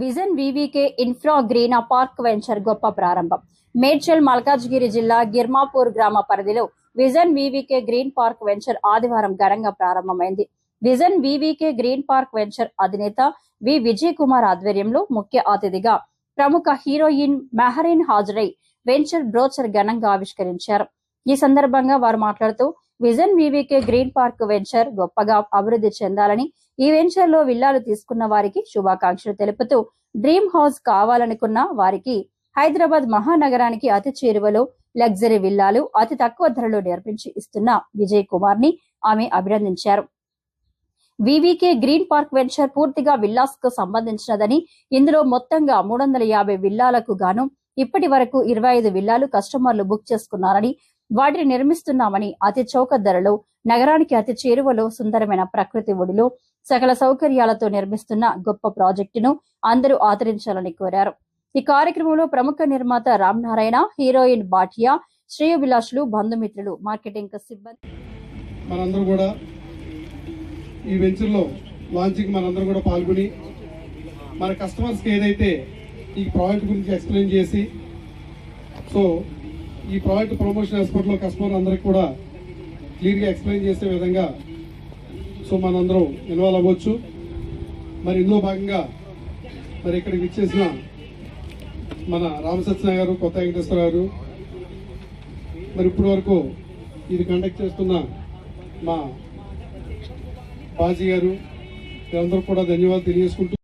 Vision VVK infra green park venture గొప్ప ప్రారంభం. మేడ్చల్ మల్కాజ్గిరి జిల్లా గిర్మాపూర్ గ్రామ పరిధిలో vision VVK green park venture ఆదివారం ఘనంగా ప్రారంభమైంది. Vision VVK green park venture అధినేత వి విజయ్ కుమార్ ఆధ్వర్యంలో ముఖ్య అతిథిగా ప్రముఖ హీరోయిన్ మెహరీన్ హాజరై వెంచర్ బ్రోచర్ ఘనంగా ఆవిష్కరించారు. ఈ సందర్భంగా వారు మాట్లాడుతూ vision VVK green park venture గొప్పగా అభివృద్ధి చెందాలని, ఈ వెంచర్ లో విల్లాలు తీసుకున్న వారికి శుభాకాంక్షలు తెలుపుతూ డ్రీమ్ హౌస్ కావాలనుకున్న వారికి హైదరాబాద్ మహానగరానికి అతి చేరువలో లగ్జరీ విల్లాలు అతి తక్కువ ధరలో నిర్మించి ఇస్తున్న విజయ్ కుమార్ ని ఆమె అభినందించారు. వివికే గ్రీన్ పార్క్ వెంచర్ పూర్తిగా విల్లాస్ కు సంబంధించినదని, ఇందులో మొత్తంగా 350 విల్లాలకు గాను ఇప్పటి వరకు 25 విల్లాలు కస్టమర్లు బుక్ చేసుకున్నారని, వాటిని నిర్మిస్తున్నామని, అతి చౌక ధరలో నగరానికి అతి చేరువలో సుందరమైన ప్రకృతి ఒడిలో సకల సౌకర్యాలతో నిర్మిస్తున్న గొప్ప ప్రాజెక్టును అందరూ ఆదరించాలని కోరారు. ఈ కార్యక్రమంలో ప్రముఖ నిర్మాత రామ్ నారాయణ, హీరోయిన్ బాటియా, శ్రేయోభిలాషులు, బంధుమిత్రులు, మార్కెటింగ్ సిబ్బంది మనందరూ కూడా ఈ వెంచర్ లో లాంచింగ్ మనందరూ కూడా పాల్గొని మన కస్టమర్స్ కి ఏదైతే ఈ ప్రాజెక్ట్ గురించి ఎక్స్ప్లెయిన్ చేసి, సో ఈ ప్రాజెక్ట్ ప్రమోషన్ ఎక్స్పర్ట్ లో కస్టమర్ అందరికి కూడా క్లియర్ గా ఎక్స్ప్లెయిన్ చేసే విధంగా సో మనందరం ఇన్వాల్వ్ అవ్వచ్చు. మరి ఇందులో భాగంగా మరి ఇక్కడికి ఇచ్చేసిన మన రామసత్యనారాయణ గారు, కొత్త వెంకటేశ్వర గారు, మరి ఇప్పటి వరకు ఇది కండక్ట్ చేస్తున్న మా బాజీ గారు, వీరందరూ కూడా ధన్యవాదాలు తెలియజేసుకుంటూ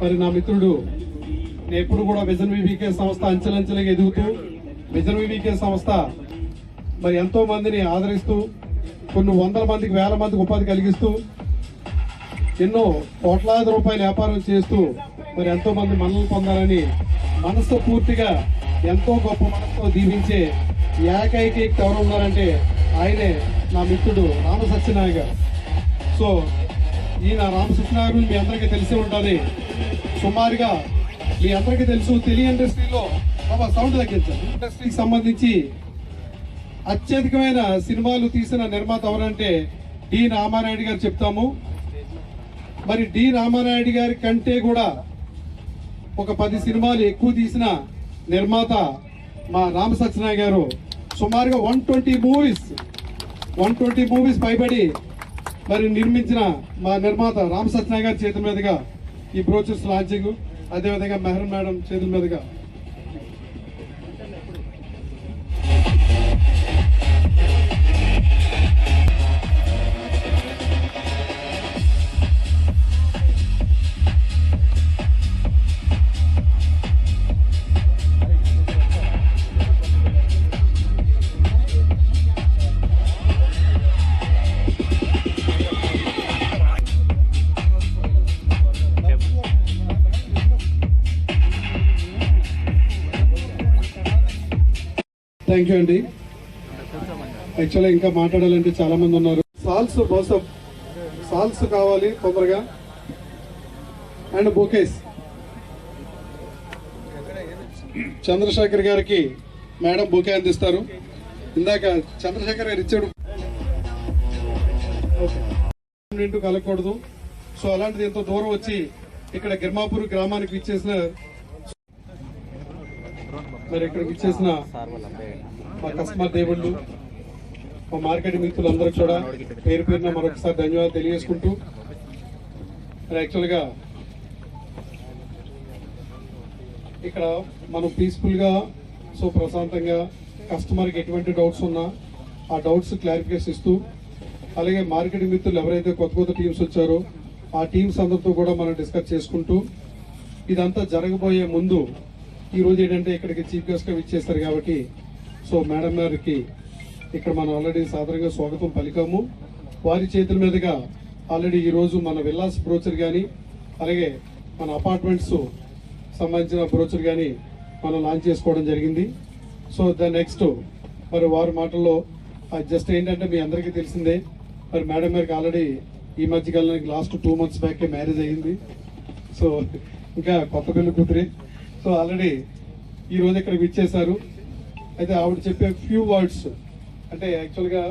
మరి నా మిత్రుడు ఎప్పుడు కూడా విజన్ వివికే సంస్థ అంచెలంచెలుగా ఎదుగుతూ, విజన్ వివికే సంస్థ మరి ఎంతో మందిని ఆదరిస్తూ, కొన్ని వందల మందికి, వేల మందికి ఉపాధి కలిగిస్తూ, ఎన్నో కోట్లాది రూపాయల వ్యాపారం చేస్తూ మరి ఎంతో మంది మనల్ని పొందాలని మనస్సు పూర్తిగా ఎంతో గొప్ప మనసుతో దీవించే ఏకైక ఎవరు ఉన్నారంటే ఆయనే నా మిత్రుడు రామసత్యనారాయణ గారు. సో ఈయన రామసత్యనారాయణ గురించి మీ అందరికీ తెలిసి ఉంటుంది. సుమారుగా మీ అందరికీ తెలుసు, టెలి ఇండస్ట్రీలో సౌండ్ తగ్గించారు, ఇండస్ట్రీకి సంబంధించి అత్యధికమైన సినిమాలు తీసిన నిర్మాత ఎవరంటే డి రామానాయుడు గారు చెప్తాము. మరి డి రామానాయుడు గారి కంటే కూడా ఒక 10 సినిమాలు ఎక్కువ తీసిన నిర్మాత మా రామసత్యనారాయణ గారు. సుమారుగా 120 మూవీస్ పైబడి మరి నిర్మించిన మా నిర్మాత రామసత్యనారాయణ గారి చేతుల మీదుగా ఈ బ్రోచర్స్ లాంచింగ్, అదేవిధంగా మెహర్ మేడం చేతుల మీదుగా థ్యాంక్ యూ అండి. యాక్చువల్గా ఇంకా మాట్లాడాలంటే చాలా మంది ఉన్నారు. సాల్స్ కావాలి తొందరగా, అండ్ బొకేస్. చంద్రశేఖర్ గారికి మేడం బొకే అందిస్తారు. ఇందాక చంద్రశేఖర్ గారు ఇచ్చాడు, కలగకూడదు. సో అలాంటిది ఎంతో దూరం వచ్చి ఇక్కడ గిర్మాపూర్ గ్రామానికి ఇచ్చేసిన మరి ఇక్కడికి ఇచ్చేసిన మా కస్టమర్ దేవుళ్ళు, మా మార్కెట్ మిత్రులందరికీ కూడా పేరు పేరున మరొకసారి ధన్యవాదాలు తెలియజేసుకుంటూ, మరి యాక్చువల్గా ఇక్కడ మనం పీస్ఫుల్ గా సో ప్రశాంతంగా కస్టమర్కి ఎటువంటి డౌట్స్ ఉన్నా ఆ డౌట్స్ క్లారిఫికేషన్ ఇస్తూ, అలాగే మార్కెటింగ్ మిత్రులు ఎవరైతే కొత్త టీమ్స్ వచ్చారో ఆ టీమ్స్ అందరితో కూడా మనం డిస్కస్ చేసుకుంటూ, ఇదంతా జరగబోయే ముందు ఈ రోజు ఏంటంటే ఇక్కడికి చీఫ్ గెస్ట్ గా ఇచ్చేస్తారు కాబట్టి సో మేడం గారికి ఇక్కడ మనం ఆల్రెడీ సాధారణంగా స్వాగతం పలికాము. వారి చేతుల మీదుగా ఆల్రెడీ ఈ రోజు మన విల్లాస్ బ్రోచర్ కానీ అలాగే మన అపార్ట్మెంట్స్ సంబంధించిన బ్రోచర్ కానీ మనం లాంచ్ చేసుకోవడం జరిగింది. సో ద నెక్స్ట్ మరి వారి మాటల్లో జస్ట్ ఏంటంటే మీ అందరికీ తెలిసిందే, మరి మేడం గారికి ఆల్రెడీ ఈ మధ్య కాలానికి లాస్ట్ 2 months బ్యాక్ మ్యారేజ్ అయ్యింది. సో ఇంకా కొత్త పెళ్లి కూతురి. సో ఆల్రెడీ ఈ రోజు ఇక్కడ విచ్చేశారు. అయితే ఆవిడ చెప్పే ఫ్యూ వర్డ్స్ అంటే యాక్చువల్గా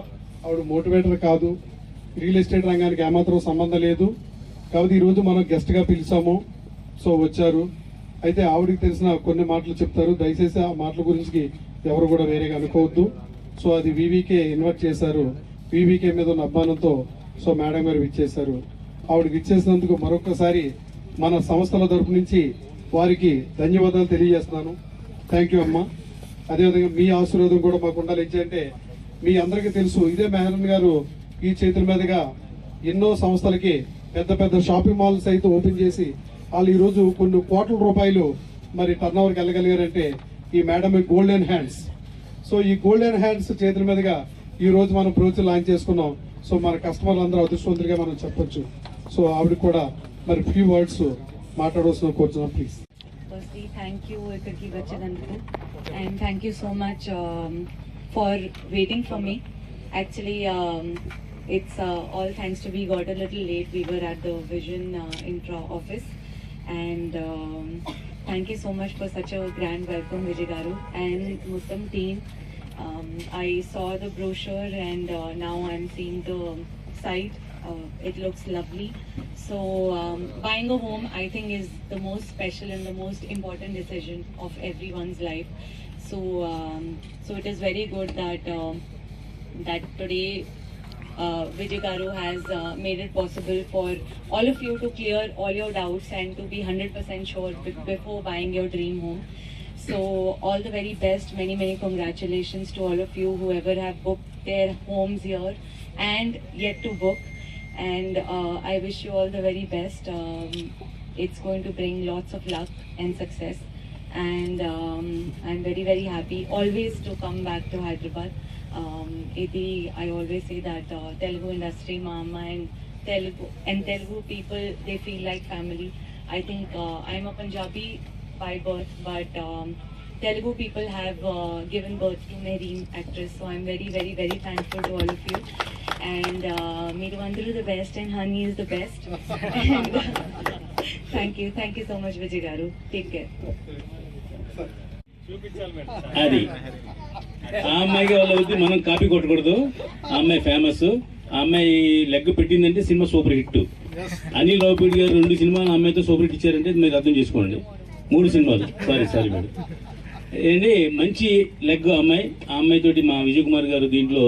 ఆవిడ మోటివేటర్ కాదు, రియల్ ఎస్టేట్ రంగానికి ఏమాత్రం సంబంధం లేదు కాబట్టి ఈరోజు మనం గెస్ట్గా పిలిచాము. సో వచ్చారు. అయితే ఆవిడకి తెలిసిన కొన్ని మాటలు చెప్తారు. దయచేసి ఆ మాటల గురించి ఎవరు కూడా వేరేగా అనుకోవద్దు. సో అది వివికే ఇన్వైట్ చేశారు. వివికే మీద ఉన్న అభిమానంతో సో మేడం గారు విచ్చేశారు. ఆవిడకి ఇచ్చేసినందుకు మరొకసారి మన సంస్థల తరపు నుంచి వారికి ధన్యవాదాలు తెలియజేస్తున్నాను. థ్యాంక్ యూ అమ్మా. అదేవిధంగా మీ ఆశీర్వాదం కూడా మాకు ఉండాలి. ఏంటంటే మీ అందరికీ తెలుసు, ఇదే మేనన్ గారు ఈ చేతుల మీదుగా ఎన్నో సంస్థలకి పెద్ద పెద్ద షాపింగ్ మాల్స్ అయితే ఓపెన్ చేసి వాళ్ళు ఈ రోజు కొన్ని కోట్ల రూపాయలు మరి టర్న్ ఓవర్కి వెళ్ళగలిగారంటే ఈ మేడం గోల్డెన్ హ్యాండ్స్. సో ఈ గోల్డెన్ హ్యాండ్స్ చేతుల మీదుగా ఈ రోజు మనం బ్రోచర్ లాంచ్ చేసుకున్నాం. సో మన కస్టమర్లు అందరూ అదృష్టవంతులుగా మనం చెప్పొచ్చు. సో ఆవిడ కూడా మరి ఫ్యూ వర్డ్స్ మాట్లాడవలసిన కోరుతున్నాం please. Firstly, thank you Ikkadiki Vachadandu, and thank you so much for waiting for me. Actually, it's all thanks to we got a little late. We were at the Vision Intra office, and thank you so much for such a grand welcome, Vijay Garu and Muslim team. I saw the brochure and now I'm seeing the site. It looks lovely. So buying a home, I think, is the most special and the most important decision of everyone's life. So so it is very good that that today Vijay Garu has made it possible for all of you to clear all your doubts and to be 100% sure before buying your dream home. So all the very best, many congratulations to all of you whoever have booked their homes here and yet to book. And I wish you all the very best. It's going to bring lots of luck and success, and I'm very happy always to come back to Hyderabad. I always say that Telugu industry, mama and Telugu people, they feel like family. I think I'm a Punjabi by birth, but Telugu people have given birth to Mehreen actress, so I'm very thankful to all of you. And Meeru Andaru the best and Honey is the best. And, thank you so much Vijay Garu. Take care. అది ఆ అమ్మాయికి వాళ్ళ వద్దు, మనం copy కొట్టకూడదు. ఆ అమ్మాయి famous. ఆ అమ్మాయి లెగ్ పెట్టిందంటే cinema super hit. Anil Ravipudi garu 2 సినిమాలు ఆ అమ్మాయితో సూపర్ హిట్ ఇచ్చారంటే మీరు అర్థం చేసుకోండి. 3 సినిమాలు, సారీ మేడం. ఏంటి మంచి లెగ్ అమ్మాయి. ఆ అమ్మాయి తోటి మా విజయ్ కుమార్ గారు దీంట్లో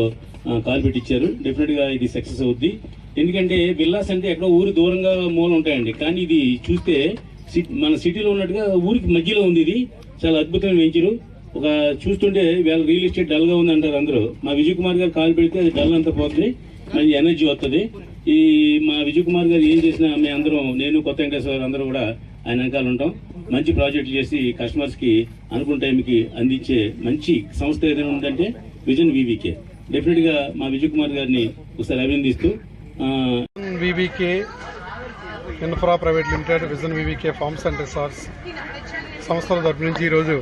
కాల్ పెట్టించారు. డెఫినెట్ గా ఇది సక్సెస్ అవుద్ది. ఎందుకంటే విల్లాస్ అంటే ఎక్కడో ఊరు దూరంగా మూల ఉంటాయండి, కానీ ఇది చూస్తే మన సిటీలో ఉన్నట్టుగా ఊరికి మధ్యలో ఉంది. ఇది చాలా అద్భుతమైన వెంచరు. ఒక చూస్తుంటే వీళ్ళ రియల్ ఎస్టేట్ డల్ గా ఉంది అంటారు అందరూ. మా విజయ్ కుమార్ గారు కాల్ పెడితే అది డల్ అంతా పోతుంది, మంచి ఎనర్జీ వస్తుంది. ఈ మా విజయ్ కుమార్ గారు ఏం చేసినా మేము అందరం, నేను కొత్త వెంకటేశ్వర అందరూ కూడా ఆయన వెనకాల ఉంటాం. మంచి ప్రాజెక్ట్ చేసి కస్టమర్స్ కి అనుకున్న టైంకి అందించే మంచి సంస్థ ఏదైనా ఉందంటే విజన్ వివికే. డెఫినెట్ గా మా విజయ్ కుమార్ గారిని ఒకసారి అభినందిస్తూ VVK infra private limited, vision VVK farms and resorts సంస్థల తరపు నుంచి ఈరోజు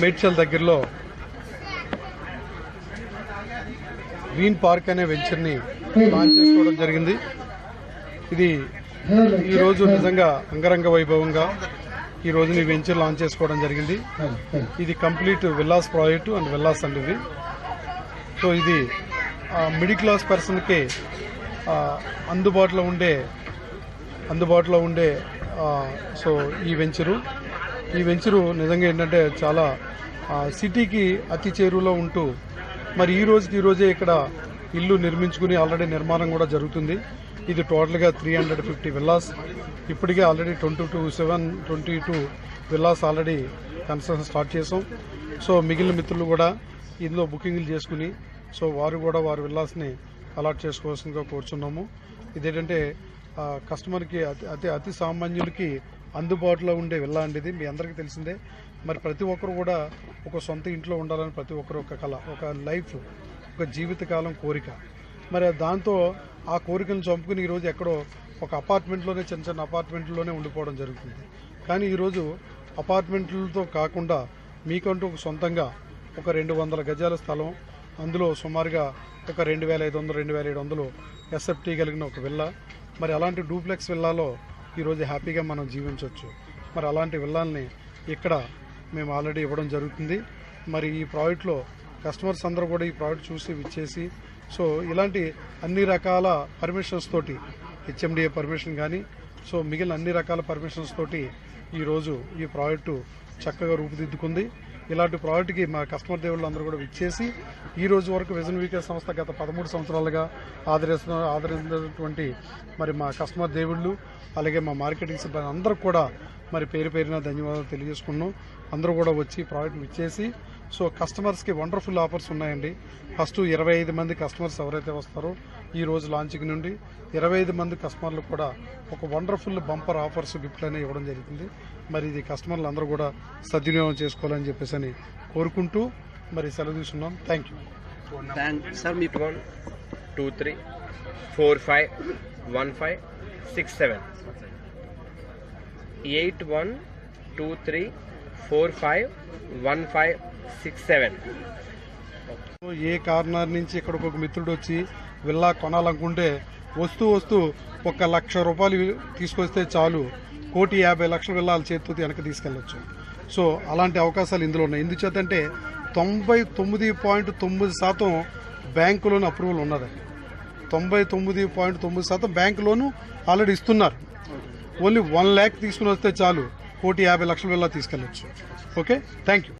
మేడ్చల్ దగ్గరలో గ్రీన్ పార్క్ అనే వెంచర్ని లాంచ్ చేసుకోవడం జరిగింది. ఇది ఈరోజు నిజంగా అంగరంగ వైభవంగా ఈ రోజుని వెంచర్ లాంచ్ చేసుకోవడం జరిగింది. ఇది complete villas project and villas అండి ఇది. సో ఇది మిడిల్ క్లాస్ పర్సన్కి అందుబాటులో ఉండే సో ఈ వెంచరు నిజంగా ఏంటంటే చాలా సిటీకి అతి చేరువలో ఉంటూ మరి ఈ రోజే ఇక్కడ ఇల్లు నిర్మించుకుని ఆల్రెడీ నిర్మాణం కూడా జరుగుతుంది. ఇది టోటల్గా 350 విల్లాస్. ఇప్పటికే already 22 villas already construction start చేసాం. సో మిగిలిన మిత్రులు కూడా ఇందులో బుకింగ్లు చేసుకుని సో వారు కూడా వారి విల్లాస్ని అలాట్ చేసుకోవాల్సిందిగా కోరుచున్నాము. ఇదేంటంటే కస్టమర్కి అతి సామాన్యులకి అందుబాటులో ఉండే విల్లా అండి. మీ అందరికీ తెలిసిందే. మరి ప్రతి ఒక్కరు కూడా ఒక సొంత ఇంట్లో ఉండాలని ప్రతి ఒక్కరు ఒక కళ, ఒక లైఫ్, ఒక జీవితకాలం కోరిక. మరి దాంతో ఆ కోరికను చంపుకుని ఈరోజు ఎక్కడో ఒక అపార్ట్మెంట్లోనే చిన్న అపార్ట్మెంట్లోనే ఉండిపోవడం జరుగుతుంది. కానీ ఈరోజు అపార్ట్మెంట్లతో కాకుండా మీకంటూ ఒక సొంతంగా ఒక 200 గజాల స్థలం, అందులో సుమారుగా ఒక 2500-2700 ఎస్ఎఫ్టీ కలిగిన ఒక విల్లా. మరి అలాంటి డూప్లెక్స్ విల్లాలో ఈరోజు హ్యాపీగా మనం జీవించవచ్చు. మరి అలాంటి విల్లాల్ని ఇక్కడ మేము ఆల్రెడీ ఇవ్వడం జరుగుతుంది. మరి ఈ ప్రాజెక్ట్లో కస్టమర్స్ అందరూ కూడా ఈ ప్రాజెక్ట్ చూసి విచ్చేసి సో ఇలాంటి అన్ని రకాల పర్మిషన్స్ తోటి హెచ్ఎండిఏ పర్మిషన్ కానీ సో మిగిలిన అన్ని రకాల పర్మిషన్స్ తోటి ఈరోజు ఈ ప్రాజెక్టు చక్కగా రూపుదిద్దుకుంది. ఇలాంటి ప్రాజెక్టుకి మా కస్టమర్ దేవుళ్ళు అందరూ కూడా విచ్చేసి ఈ రోజు వరకు విజన్ వీకే సంస్థ గత 13 సంవత్సరాలుగా ఆదరిస్తున్నటువంటి మరి మా కస్టమర్ దేవుళ్ళు అలాగే మా మార్కెటింగ్ సిబ్బంది అందరూ కూడా మరి పేరున ధన్యవాదాలు తెలియజేసుకున్నాం. అందరూ కూడా వచ్చి ప్రాజెక్ట్ విచ్చేసి సో కస్టమర్స్కి వండర్ఫుల్ ఆఫర్స్ ఉన్నాయండి. ఫస్ట్ 25 మంది కస్టమర్స్ ఎవరైతే వస్తారో ఈ రోజు లాంచింగ్ నుండి 25 మంది కస్టమర్లు కూడా ఒక వండర్ఫుల్ బంపర్ ఆఫర్స్ గిఫ్ట్లు అనేవి ఇవ్వడం జరుగుతుంది. మరి ఇది కస్టమర్లు అందరూ కూడా సద్వినియోగం చేసుకోవాలని చెప్పేసి అని కోరుకుంటూ మరి సెలవు తీసుకున్నాం. Thank you sir. Me 8123451567 8123451567. A corner నుంచి ఇక్కడికి ఒక మిత్రుడు వచ్చి విల్లా కొనాలనుకుంటే వస్తూ ₹1 లక్ష తీసుకొస్తే చాలు 1,50,00,000 విల్లాల చేతితో వెనక్కి తీసుకెళ్లొచ్చు. సో అలాంటి అవకాశాలు ఇందులో ఉన్నాయి. ఎందుచేతంటే 99.9% బ్యాంకు లోన్ అప్రూవల్ ఉన్నది. 99.9% బ్యాంకు లోను ఆల్రెడీ ఇస్తున్నారు. ఓన్లీ 1 lakh తీసుకుని వస్తే చాలు 1,50,00,000 విల్లా తీసుకెళ్లొచ్చు. Okay, thank you.